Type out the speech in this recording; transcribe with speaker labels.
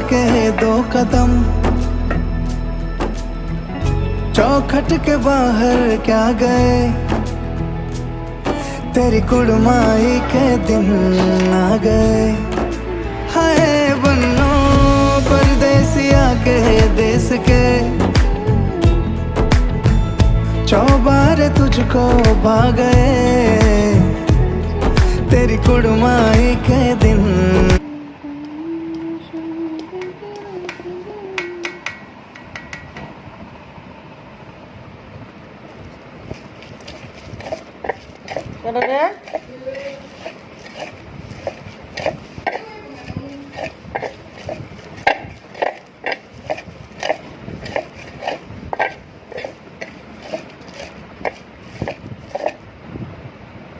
Speaker 1: के 2 कदम, चौखट के बाहर क्या गए, तेरी कुड़माई के दिन आ गए। हाय बन्नो परदेसिया के देश के, चौबारे तुझको भा गए, तेरी कुड़माई के दिन।
Speaker 2: Ano na?